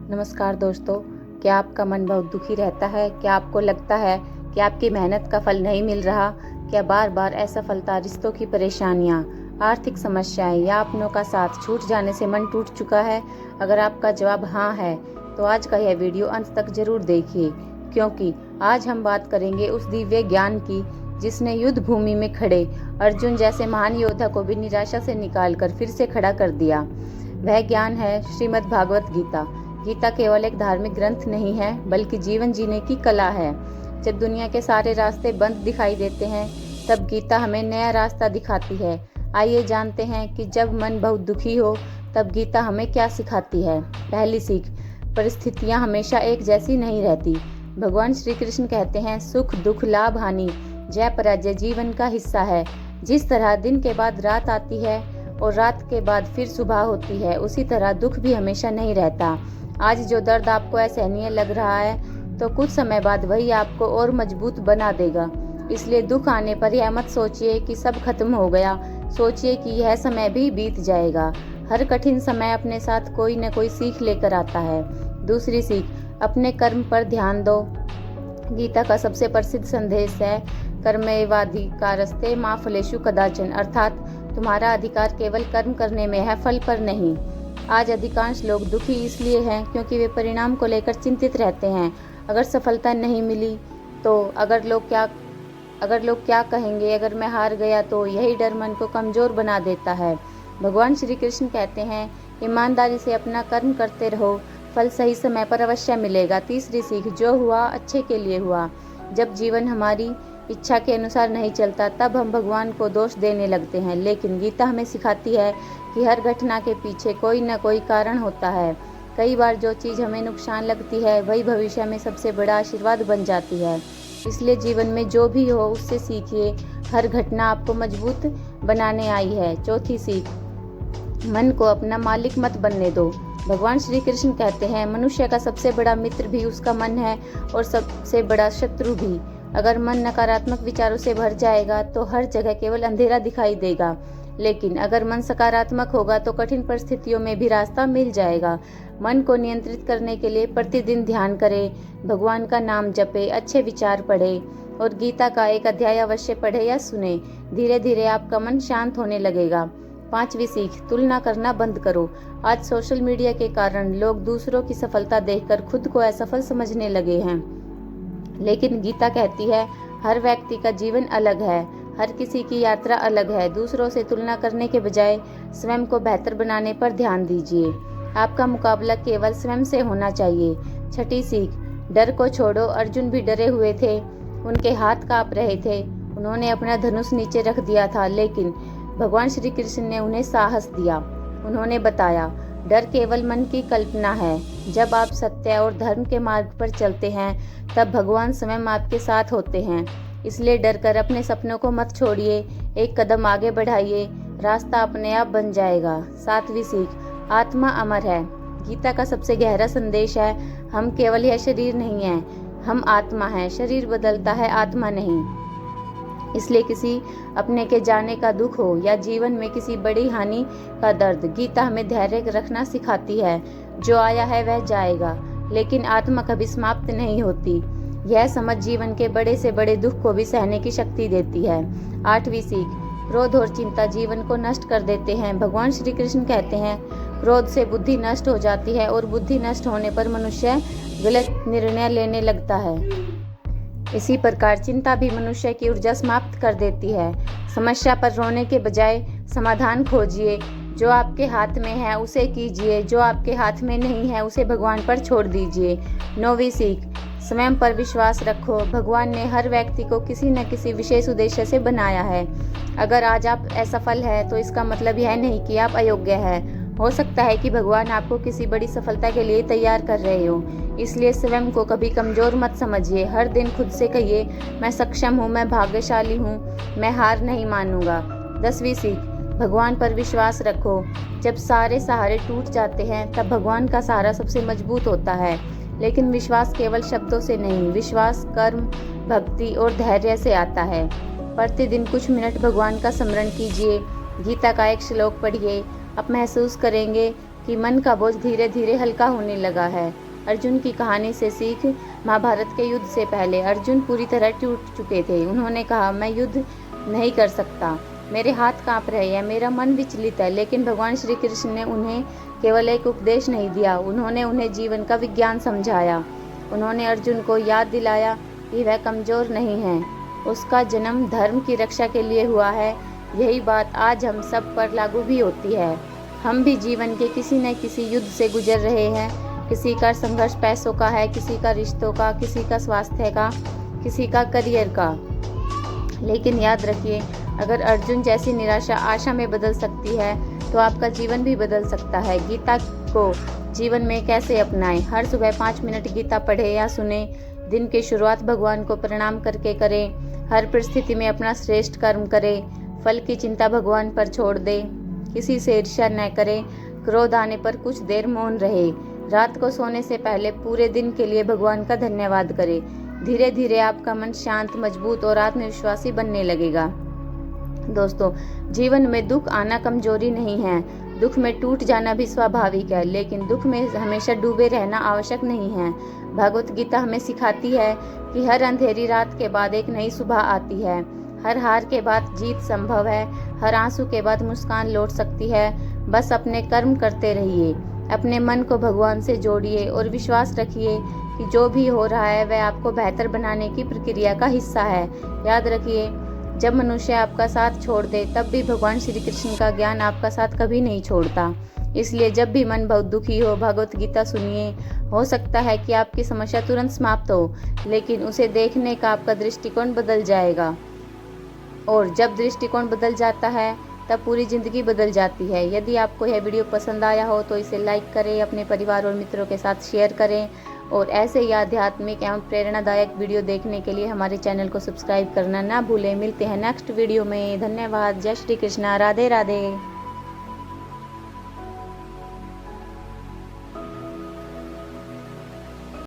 नमस्कार दोस्तों। क्या आपका मन बहुत दुखी रहता है? क्या आपको लगता है कि आपकी मेहनत का फल नहीं मिल रहा? क्या बार बार असफलता, रिश्तों की परेशानियां, आर्थिक समस्याएं या अपनों का साथ छूट जाने से मन टूट चुका है? अगर आपका जवाब हाँ है तो आज का यह वीडियो अंत तक जरूर देखिए, क्योंकि आज हम बात करेंगे उस दिव्य ज्ञान की जिसने युद्ध भूमि में खड़े अर्जुन जैसे महान योद्धा को भी निराशा से निकालकर फिर से खड़ा कर दिया। वह ज्ञान है श्रीमद् भागवत गीता। गीता केवल एक धार्मिक ग्रंथ नहीं है, बल्कि जीवन जीने की कला है। जब दुनिया के सारे रास्ते बंद दिखाई देते हैं, तब गीता हमें नया रास्ता दिखाती है। आइए जानते हैं कि जब मन बहुत दुखी हो, तब गीता हमें क्या सिखाती है। पहली सीख, परिस्थितियां हमेशा एक जैसी नहीं रहती। भगवान श्री कृष्ण कहते हैं, सुख दुख लाभ हानि जय पराजय जीवन का हिस्सा है। जिस तरह दिन के बाद रात आती है और रात के बाद फिर सुबह होती है, उसी तरह दुख भी हमेशा नहीं रहता। आज जो दर्द आपको असहनीय लग रहा है, तो कुछ समय बाद वही आपको और मजबूत बना देगा। इसलिए दुख आने पर यह मत सोचिए कि सब खत्म हो गया, सोचिए कि यह समय भी बीत जाएगा। हर कठिन समय अपने साथ कोई न कोई सीख लेकर आता है। दूसरी सीख, अपने कर्म पर ध्यान दो। गीता का सबसे प्रसिद्ध संदेश है, कर्मेवाधिकारस्ते मा फलेषु कदाचन, अर्थात तुम्हारा अधिकार केवल कर्म करने में है, फल पर नहीं। आज अधिकांश लोग दुखी इसलिए हैं क्योंकि वे परिणाम को लेकर चिंतित रहते हैं। अगर सफलता नहीं मिली तो अगर लोग क्या कहेंगे, अगर मैं हार गया तो, यही डर मन को कमजोर बना देता है। भगवान श्री कृष्ण कहते हैं, ईमानदारी से अपना कर्म करते रहो, फल सही समय पर अवश्य मिलेगा। तीसरी सीख, जो हुआ अच्छे के लिए हुआ। जब जीवन हमारी इच्छा के अनुसार नहीं चलता, तब हम भगवान को दोष देने लगते हैं, लेकिन गीता हमें सिखाती है कि हर घटना के पीछे कोई न कोई कारण होता है। कई बार जो चीज़ हमें नुकसान लगती है, वही भविष्य में सबसे बड़ा आशीर्वाद बन जाती है। इसलिए जीवन में जो भी हो उससे सीखिए। हर घटना आपको मजबूत बनाने आई है। चौथी सीख, मन को अपना मालिक मत बनने दो। भगवान श्री कृष्ण कहते हैं, मनुष्य का सबसे बड़ा मित्र भी उसका मन है और सबसे बड़ा शत्रु भी। अगर मन नकारात्मक विचारों से भर जाएगा तो हर जगह केवल अंधेरा दिखाई देगा, लेकिन अगर मन सकारात्मक होगा तो कठिन परिस्थितियों में भी रास्ता मिल जाएगा। मन को नियंत्रित करने के लिए प्रतिदिन ध्यान करें, भगवान का नाम जपे, अच्छे विचार पढ़े और गीता का एक अध्याय अवश्य पढ़े या सुने। धीरे धीरे आपका मन शांत होने लगेगा। पांचवी सीख, तुलना करना बंद करो। आज सोशल मीडिया के कारण लोग दूसरों की सफलता देखकर खुद को असफल समझने लगे हैं, लेकिन गीता कहती है, हर व्यक्ति का जीवन अलग है, हर किसी की यात्रा अलग है। दूसरों से तुलना करने के बजाय स्वयं को बेहतर बनाने पर ध्यान दीजिए। आपका मुकाबला केवल स्वयं से होना चाहिए। छठी सीख, डर को छोड़ो। अर्जुन भी डरे हुए थे, उनके हाथ कांप रहे थे, उन्होंने अपना धनुष नीचे रख दिया था, लेकिन भगवान श्री कृष्ण ने उन्हें साहस दिया। उन्होंने बताया, डर केवल मन की कल्पना है। जब आप सत्य और धर्म के मार्ग पर चलते हैं, तब भगवान स्वयं आपके साथ होते हैं। इसलिए डर कर अपने सपनों को मत छोड़िए, एक कदम आगे बढ़ाइए, रास्ता अपने आप बन जाएगा। सातवीं सीख, आत्मा अमर है। गीता का सबसे गहरा संदेश है, हम केवल यह शरीर नहीं हैं, हम आत्मा हैं। शरीर बदलता है, आत्मा नहीं। इसलिए किसी अपने के जाने का दुख हो या जीवन में किसी बड़ी हानि का दर्द, गीता हमें धैर्य रखना सिखाती है। जो आया है वह जाएगा, लेकिन आत्मा कभी समाप्त नहीं होती। यह समझ जीवन के बड़े से बड़े दुख को भी सहने की शक्ति देती है। आठवीं सीख, क्रोध और चिंता जीवन को नष्ट कर देते हैं। भगवान श्री कृष्ण कहते हैं, क्रोध से बुद्धि नष्ट हो जाती है और बुद्धि नष्ट होने पर मनुष्य गलत निर्णय लेने लगता है। इसी प्रकार चिंता भी मनुष्य की ऊर्जा समाप्त कर देती है। समस्या पर रोने के बजाय समाधान खोजिए। जो आपके हाथ में है उसे कीजिए, जो आपके हाथ में नहीं है उसे भगवान पर छोड़ दीजिए। नौवीं सीख, स्वयं पर विश्वास रखो। भगवान ने हर व्यक्ति को किसी न किसी विशेष उद्देश्य से बनाया है। अगर आज आप असफल हैं तो इसका मतलब यह नहीं कि आप अयोग्य हैं। हो सकता है कि भगवान आपको किसी बड़ी सफलता के लिए तैयार कर रहे हो। इसलिए स्वयं को कभी कमजोर मत समझिए। हर दिन खुद से कहिए, मैं सक्षम हूँ, मैं भाग्यशाली हूँ, मैं हार नहीं मानूंगा। 10वीं सीख, भगवान पर विश्वास रखो। जब सारे सहारे टूट जाते हैं, तब भगवान का सहारा सबसे मजबूत होता है। लेकिन विश्वास केवल शब्दों से नहीं, विश्वास कर्म, भक्ति और धैर्य से आता है। प्रतिदिन कुछ मिनट भगवान का स्मरण कीजिए, गीता का एक श्लोक पढ़िए। आप महसूस करेंगे कि मन का बोझ धीरे धीरे हल्का होने लगा है। अर्जुन की कहानी से सीख। महाभारत के युद्ध से पहले अर्जुन पूरी तरह टूट चुके थे। उन्होंने कहा, मैं युद्ध नहीं कर सकता, मेरे हाथ कांप रहे हैं, मेरा मन विचलित है। लेकिन भगवान श्री कृष्ण ने उन्हें केवल एक उपदेश नहीं दिया, उन्होंने उन्हें जीवन का विज्ञान समझाया। उन्होंने अर्जुन को याद दिलाया कि वह कमज़ोर नहीं है, उसका जन्म धर्म की रक्षा के लिए हुआ है। यही बात आज हम सब पर लागू भी होती है। हम भी जीवन के किसी न किसी युद्ध से गुजर रहे हैं। किसी का संघर्ष पैसों का है, किसी का रिश्तों का, किसी का स्वास्थ्य का, किसी का करियर का। लेकिन याद रखिए, अगर अर्जुन जैसी निराशा आशा में बदल सकती है तो आपका जीवन भी बदल सकता है। गीता को जीवन में कैसे अपनाएं? हर सुबह 5 मिनट गीता पढ़े या सुने। दिन की शुरुआत भगवान को प्रणाम करके करें। हर परिस्थिति में अपना श्रेष्ठ कर्म करें। फल की चिंता भगवान पर छोड़ दें। किसी से ईर्ष्या न करें। क्रोध आने पर कुछ देर मौन रहे। रात को सोने से पहले पूरे दिन के लिए भगवान का धन्यवाद करें। धीरे धीरे आपका मन शांत, मजबूत और आत्मविश्वासी बनने लगेगा। दोस्तों, जीवन में दुख आना कमजोरी नहीं है। दुख में टूट जाना भी स्वाभाविक है, लेकिन दुख में हमेशा डूबे रहना आवश्यक नहीं है। भगवत गीता हमें सिखाती है कि हर अंधेरी रात के बाद एक नई सुबह आती है। हर हार के बाद जीत संभव है। हर आंसू के बाद मुस्कान लौट सकती है। बस अपने कर्म करते रहिए। अपने मन को भगवान से जोड़िए और विश्वास रखिए कि जो भी हो रहा है वह आपको बेहतर बनाने की प्रक्रिया का हिस्सा है। याद रखिए, जब मनुष्य आपका साथ छोड़ दे तब भी भगवान श्री कृष्ण का ज्ञान आपका साथ कभी नहीं छोड़ता। इसलिए जब भी मन बहुत दुखी हो, भगवत गीता सुनिए। हो सकता है कि आपकी समस्या तुरंत समाप्त हो, लेकिन उसे देखने का आपका दृष्टिकोण बदल जाएगा। और जब दृष्टिकोण बदल जाता है तब पूरी ज़िंदगी बदल जाती है। यदि आपको यह वीडियो पसंद आया हो तो इसे लाइक करें, अपने परिवार और मित्रों के साथ शेयर करें और ऐसे ही आध्यात्मिक एवं प्रेरणादायक वीडियो देखने के लिए हमारे चैनल को सब्सक्राइब करना ना भूलें। मिलते हैं नेक्स्ट वीडियो में। धन्यवाद। जय श्री कृष्णा। राधे राधे।